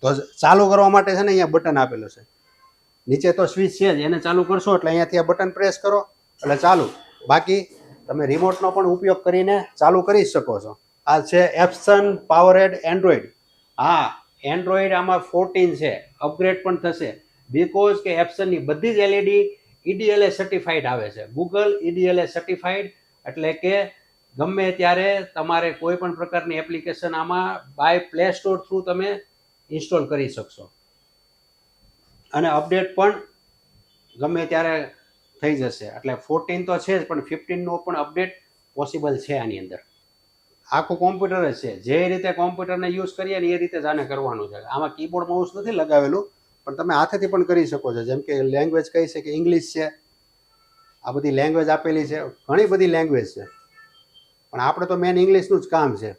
તો ચાલુ કરવા માટે છે ને અહીંયા બટન આપેલું છે, નીચે તો સ્વિચ છે જ, એને ચાલુ કરશો એટલે અહીંયાથી આ બટન પ્રેસ કરો એટલે ચાલુ. બાકી તમે રિમોટનો પણ ઉપયોગ કરીને ચાલુ કરી શકો છો. આ છે એપ્સન પાવરેડ એન્ડ્રોઈડ. હા, એન્ડ્રોઈડ આમાં 14 છે, અપગ્રેડ પણ થશે બીકોઝ કે એપ્સનની બધી જ એલઈડી EDLA સર્ટિફાઈડ આવે છે. ગૂગલ EDLA સર્ટિફાઈડ એટલે કે ગમે ત્યારે તમારે કોઈ પણ પ્રકારની એપ્લિકેશન આમાં બાય પ્લે સ્ટોર થ્રુ તમે ઇન્સ્ટોલ કરી શકશો અને અપડેટ પણ ગમે ત્યારે થઈ જશે. એટલે 14 તો છે જ, પણ 15નો પણ અપડેટ પોસિબલ છે આની અંદર. આખું કોમ્પ્યુટર જ છે, જે રીતે કોમ્પ્યુટરને યુઝ કરીએ ને એ રીતે જ આને કરવાનું છે. આમાં કીબોર્ડ માઉસ નથી લગાવેલું, પણ તમે હાથેથી પણ કરી શકો છો. જેમ કે લેંગ્વેજ કઈ છે કે ઇંગ્લિશ છે, આ બધી લેંગ્વેજ આપેલી છે, ઘણી બધી લેંગ્વેજ છે, પણ આપણે તો મેન ઇંગ્લિશનું જ કામ છે.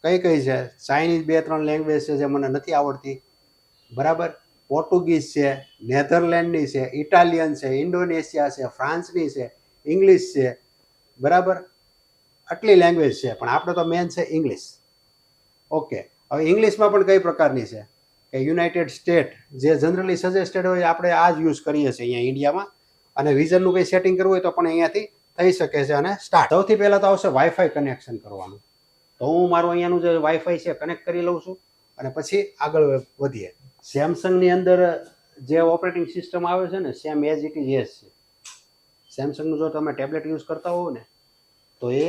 કઈ કઈ છે? ચાઇનીઝ 2-3 લેંગ્વેજ છે જે મને નથી આવડતી, બરાબર. પોર્ટુગીઝ છે, નેધરલેન્ડની છે, ઇટાલિયન છે, ઇન્ડોનેશિયા છે, ફ્રાન્સની છે, ઇંગ્લિશ છે, બરાબર. આટલી લેંગ્વેજ છે, પણ આપણે તો મેન છે ઇંગ્લિશ. ઓકે, હવે ઇંગ્લિશમાં પણ કઈ પ્રકારની છે કે યુનાઇટેડ સ્ટેટ, જે જનરલી સજેસ્ટેડ હોય આપણે આ જ યુઝ કરીએ છીએ અહીંયા ઇન્ડિયામાં. અને વિઝનનું કંઈ સેટિંગ કરવું હોય તો પણ અહીંયાથી થઈ શકે છે. અને સ્ટાર્ટ સૌથી પહેલાં તો આવશે વાઈફાઈ કનેક્શન કરવાનું. તો હું મારું અહીંયાનું જે વાઈફાઈ છે કનેક્ટ કરી લઉં છું અને પછી આગળ વધીએ. સેમસંગની અંદર જે ઓપરેટિંગ સિસ્ટમ આવે છે ને, same as it is as છે. સેમસંગનું જો તમે ટેબ્લેટ યુઝ કરતા હોવ ને તો એ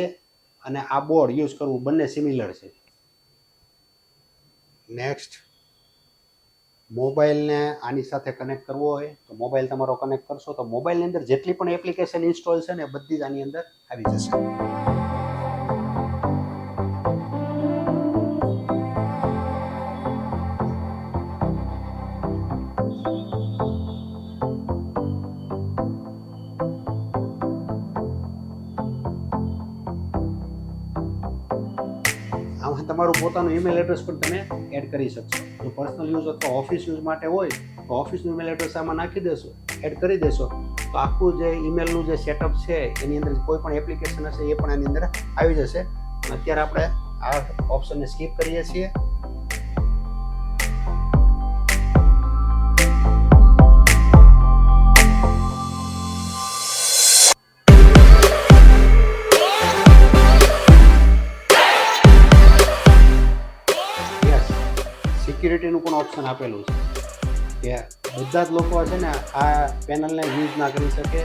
અને આ બોર્ડ યુઝ કરવું બંને સિમિલર છે. નેક્સ્ટ, મોબાઈલને આની સાથે કનેક્ટ કરવો હોય તો મોબાઈલ તમારો કનેક્ટ કરશો તો મોબાઈલની અંદર જેટલી પણ એપ્લિકેશન ઇન્સ્ટોલ છે ને બધી જ આની અંદર આવી જશે. આમાં તમારું પોતાનું ઈમેલ એડ્રેસ પણ તમે એડ કરી શકશો. જો પર્સનલ યુઝ અથવા ઓફિસ યુઝ માટે હોય તો ઓફિસનું ઈમેલ એડ્રેસ આમાં નાખી દેશો, એડ કરી દેશો તો આખું જે ઈમેલનું જે સેટઅપ છે એની અંદર કોઈ પણ એપ્લિકેશન હશે એ પણ આની અંદર આવી જશે. અત્યારે આપણે આ ઓપ્શનને સ્કીપ કરીએ છીએ. સિક્યુરિટીનું પણ ઓપ્શન આપેલું છે કે બધા જ લોકો છે ને આ પેનલને યુઝ ના કરી શકે.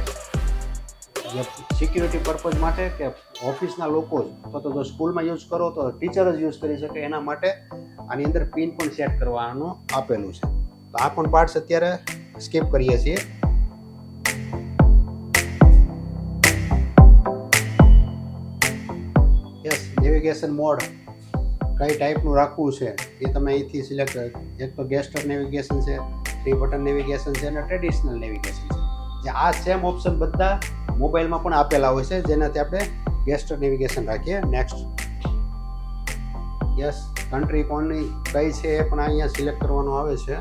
સિક્યુરિટી પર્પઝ માટે કે ઓફિસના લોકો જ, અથવા તો જો સ્કૂલમાં યુઝ કરો તો ટીચર જ યુઝ કરી શકે, એના માટે આની અંદર પિન પણ સેટ કરવાનું આપેલું છે. તો આ પણ પાર્ટ્સ અત્યારે સ્કીપ કરીએ છીએ. યસ, નેવિગેશન મોડ કઈ ટાઈપનું રાખવું છે એ તમે અહીંથી સિલેક્ટ. એક તો ગેસ્ટર નેવિગેશન છે, 3 બટન નેવિગેશન છે અને ટ્રેડિશનલ નેવિગેશન છે. જે આ સેમ ઓપ્શન બધા મોબાઈલમાં પણ આપેલા હોય છે, જેનાથી આપણે ગેસ્ટર નેવિગેશન રાખીએ. નેક્સ્ટ, યસ, કન્ટ્રી કોની કઈ છે એ પણ અહીંયા સિલેક્ટ કરવાનું આવે છે.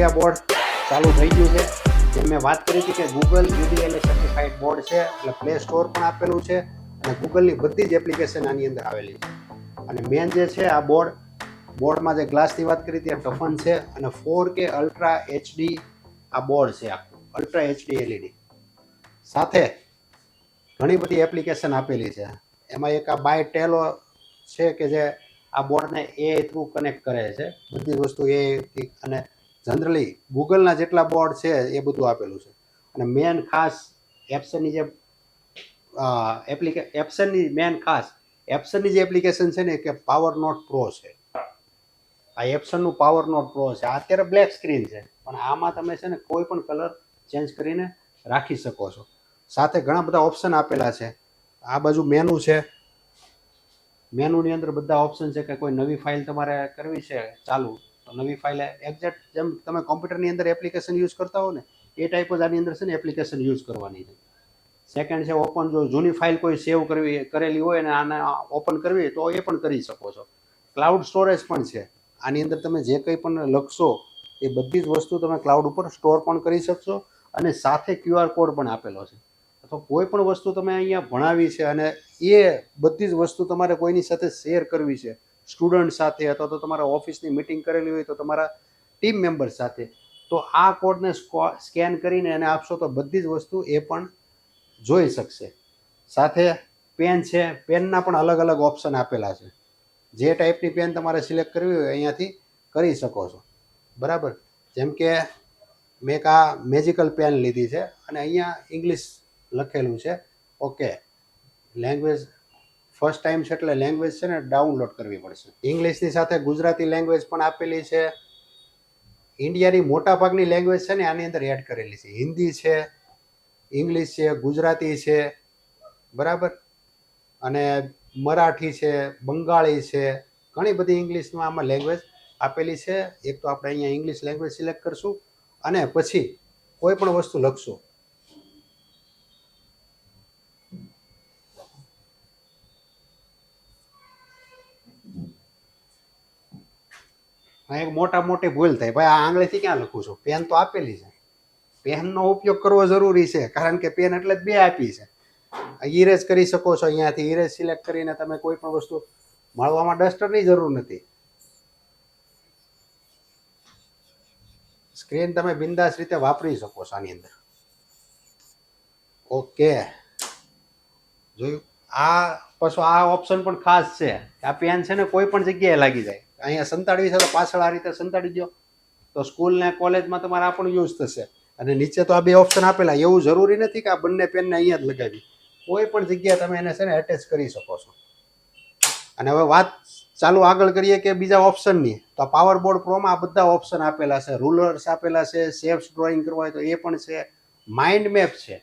આ બોર્ડ ચાલુ થઈ ગયું છે. જે મેં વાત કરી હતી કે ગૂગલ EDLA સર્ટિફાઈડ બોર્ડ છે, એટલે પ્લે સ્ટોર પણ આપેલું છે અને ગૂગલની બધી જ એપ્લિકેશન આની અંદર આવેલી છે. અને મેન જે છે આ બોર્ડમાં જે ગ્લાસની વાત કરી હતી, ટફન છે અને 4K અલ્ટ્રા HD આ બોર્ડ છે. આખું અલ્ટ્રા HD LED સાથે ઘણી બધી એપ્લિકેશન આપેલી છે. એમાં એક આ બાય ટેલો છે કે જે આ બોર્ડને AI થ્રુ કનેક્ટ કરે છે. બધી વસ્તુ AI અને જનરલી ગૂગલના જેટલા બોર્ડ છે એ બધું આપેલું છે. અને મેન ખાસ એપ્સનની જે એપ્સનની જે એપ્લિકેશન છે ને કે પાવર નોટ પ્રો છે. આ એપ્સનનું પાવર નોટ પ્રો છે. આ અત્યારે બ્લેક સ્ક્રીન છે, પણ આમાં તમે છે ને કોઈ પણ કલર ચેન્જ કરીને રાખી શકો છો. સાથે ઘણા બધા ઓપ્શન આપેલા છે. આ બાજુ મેનુ છે, મેનુની અંદર બધા ઓપ્શન છે કે કોઈ નવી ફાઇલ તમારે કરવી છે ચાલુ તો નવી ફાઇલ એક્ઝેક્ટ જેમ તમે કોમ્પ્યુટરની અંદર એપ્લિકેશન યુઝ કરતા હો ને એ ટાઈપ જ આની અંદર છે ને એપ્લિકેશન યુઝ કરવાની છે. સેકન્ડ છે ઓપન, જો જૂની ફાઇલ કોઈ સેવ કરેલી હોય અને આને ઓપન કરવી તો એ પણ કરી શકો છો. ક્લાઉડ સ્ટોરેજ પણ છે. આની અંદર તમે જે કંઈ પણ લખશો એ બધી જ વસ્તુ તમે ક્લાઉડ ઉપર સ્ટોર પણ કરી શકશો અને સાથે QR કોડ પણ આપેલો છે. અથવા કોઈ પણ વસ્તુ તમે અહીંયા ભણાવી છે અને એ બધી જ વસ્તુ તમારે કોઈની સાથે શેર કરવી છે, સ્ટુડન્ટ સાથે અથવા તો તમારા ઓફિસની મિટિંગ કરેલી હોય તો તમારા ટીમ મેમ્બર સાથે, તો આ કોડને સ્કેન કરીને એને આપશો તો બધી જ વસ્તુ એ પણ જોઈ શકશે. સાથે પેન છે, પેનના પણ અલગ અલગ ઓપ્શન આપેલા છે. જે ટાઈપની પેન તમારે સિલેક્ટ કરવી હોય અહીંયાથી કરી શકો છો. બરાબર, જેમ કે મેં એક આ મેજિકલ પેન લીધી છે અને અહીંયા ઇંગ્લિશ લખેલું છે. ઓકે, લેંગ્વેજ ફર્સ્ટ ટાઈમ છે એટલે લેંગ્વેજ છે ને ડાઉનલોડ કરવી પડશે. ઇંગ્લિશની સાથે ગુજરાતી લેંગ્વેજ પણ આપેલી છે. ઇન્ડિયાની મોટાભાગની લેંગ્વેજ છે ને આની અંદર એડ કરેલી છે. હિન્દી છે, ઇંગ્લિશ છે, ગુજરાતી છે, બરાબર, અને મરાઠી છે, બંગાળી છે, ઘણી બધી ઇંગ્લિશમાં આમાં લેંગ્વેજ આપેલી છે. એક તો આપણે અહીંયા ઇંગ્લિશ લેંગ્વેજ સિલેક્ટ કરશું અને પછી કોઈ પણ વસ્તુ લખશું. એક મોટી ભૂલ થાય, ભાઈ આ આંગળીથી ક્યાં લખું છું? પેન તો આપેલી છે. પેનનો ઉપયોગ કરવો જરૂરી છે, કારણ કે પેન એટલે જ બે આપી છે. ઇરેઝ કરી શકો છો, અહીંયાથી ઇરેઝ સિલેક્ટ કરીને તમે કોઈ પણ વસ્તુ મળવામાં ડસ્ટરની જરૂર નથી. સ્ક્રીન તમે બિંદાસ રીતે વાપરી શકો છો આની અંદર. ઓકે, જોયું? આ પાછો આ ઓપ્શન પણ ખાસ છે. આ પેન છે ને કોઈ પણ જગ્યાએ લાગી જાય. અહીંયા સંતાડવી છે તો પાછળ આ રીતે સંતાડી દો તો સ્કૂલ ને કોલેજમાં તમારે આ પણ યુઝ થશે. અને નીચે તો આ બે ઓપ્શન આપેલા. એવું જરૂરી નથી કે આ બંને પેનને અહીંયા જ લગાવી, કોઈ પણ જગ્યાએ તમે એને છે ને એટેચ કરી શકો છો. અને હવે વાત ચાલુ આગળ કરીએ કે બીજા ઓપ્શનની, તો પાવર બોર્ડ પ્રોમાં આ બધા ઓપ્શન આપેલા છે. રૂલર્સ આપેલા છે, શેપ્સ ડ્રોઈંગ કરવા હોય તો એ પણ છે, માઇન્ડ મેપ છે.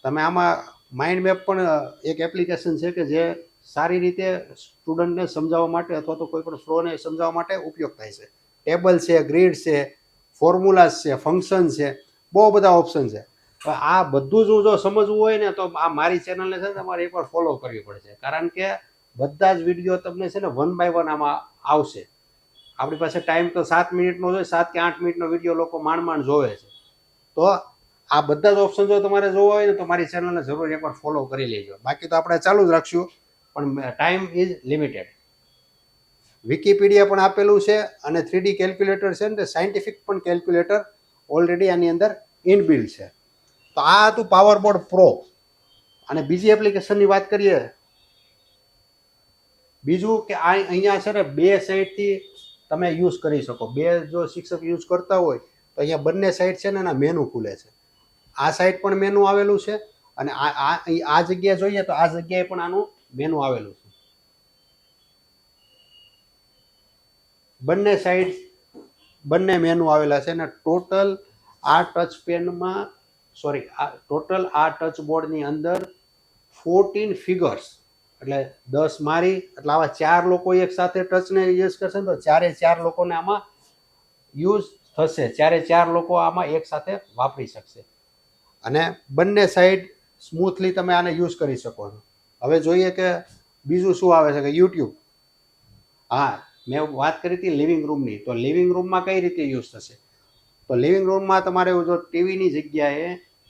તમે આમાં માઇન્ડ મેપ પણ એક એપ્લિકેશન છે કે જે સારી રીતે સ્ટુડન્ટને સમજાવવા માટે અથવા તો કોઈ પણ ફ્લોને સમજાવવા માટે ઉપયોગ થાય છે. ટેબલ છે, ગ્રીડ છે, ફોર્મ્યુલાસ છે, ફંક્શન છે, બહુ બધા ઓપ્શન છે. આ બધું જ જો સમજવું હોય ને તો આ મારી ચેનલને છે ને તમારે એકવાર ફોલો કરવી પડશે, કારણ કે બધા જ વિડીયો તમને છે ને 1 by 1 આમાં આવશે. આપણી પાસે ટાઈમ તો 7 મિનિટનો હોય, 7 કે 8 મિનિટનો વિડીયો લોકો માંડ જોવે છે. તો આ બધા જ ઓપ્શન જો તમારે જોવા હોય ને તો મારી ચેનલને જરૂર એકવાર ફોલો કરી લેજો. બાકી તો આપણે ચાલુ જ રાખશું, પણ ટાઈમ ઇઝ લિમિટેડ. વિકીપીડિયા પણ આપેલું છે અને 3D કેલ્ક્યુલેટર છે ને સાયન્ટિફિક પણ કેલ્ક્યુલેટર ઓલરેડી આની અંદર ઇનબિલ્ડ છે. તો આ હતું પાવર બોર્ડ પ્રો. અને બીજી એપ્લિકેશનની વાત કરીએ, બીજું કે આ અહીંયા છે ને બે સાઈડથી તમે યુઝ કરી શકો. બે જો શિક્ષક યુઝ કરતા હોય તો અહીંયા બંને સાઈડ છે ને એના મેનુ ખુલે છે. આ સાઈડ પણ મેનુ આવેલું છે અને આ જગ્યાએ જોઈએ તો આ જગ્યાએ પણ આનું મેનુ આવેલું છે. બંને સાઈડ બંને મેનુ આવેલા છે અને ટોટલ આ ટચ પેનમાં ટોટલ આ ટચ બોર્ડની અંદર 14 ફિગર્સ, એટલે 10 મારી એટલે આવા 4 લોકો એક સાથે ટચને યુઝ કરશે તો 4 લોકોને આમાં યુઝ થશે. 4 લોકો આમાં એક સાથે વાપરી શકશે અને બંને સાઈડ સ્મૂથલી તમે આને યુઝ કરી શકો છો. હવે જોઈએ કે બીજું શું આવે છે કે યુટ્યુબ. હા, મેં વાત કરી હતી લિવિંગ રૂમની, તો લિવિંગ રૂમમાં કઈ રીતે યુઝ થશે? તો લિવિંગ રૂમમાં તમારે જો ટીવીની જગ્યાએ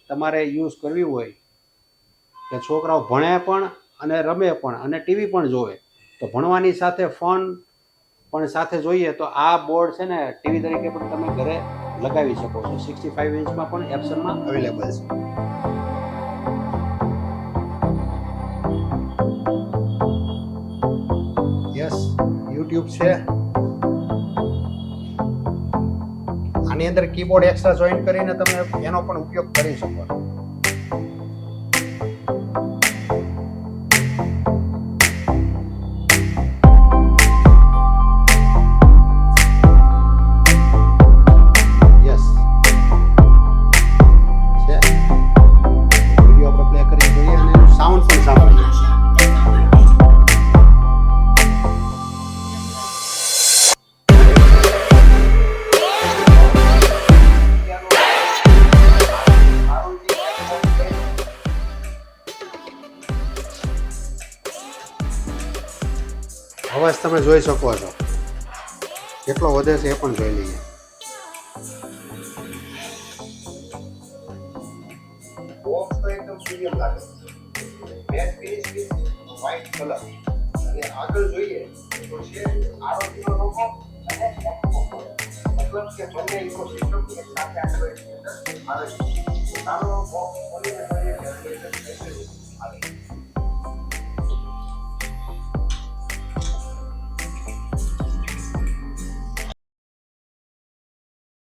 તમારે યુઝ કરવી હોય કે છોકરાઓ ભણે પણ અને રમે પણ અને ટીવી પણ જોવે, તો ભણવાની સાથે ફોન પણ સાથે જોઈએ તો આ બોર્ડ છે ને ટીવી તરીકે પણ તમે ઘરે લગાવી શકો છો. 65 ઇંચમાં પણ એપ્સનમાં અવેલેબલ છે. યસ, યુટ્યુબ છે. આની અંદર કીબોર્ડ એક્સ્ટ્રા જોઈન કરીને તમે એનો પણ ઉપયોગ કરી શકો છો. અવાજ તમે જોઈ શકો છો કેટલો વધે છે એ પણ જોઈ લઈએ. બોક્સ તો એકદમ પ્રીમિયમ લાગે matte finish with white colour અને આગળ જોઈએ તો છે આરોગ્યનો લોગો અને એક્કો મતલબ કે બંને ઇકોસિસ્ટમ એક સાથે આગળ આવે છે સારો બોક્સ ખોલીને કરીએ આવે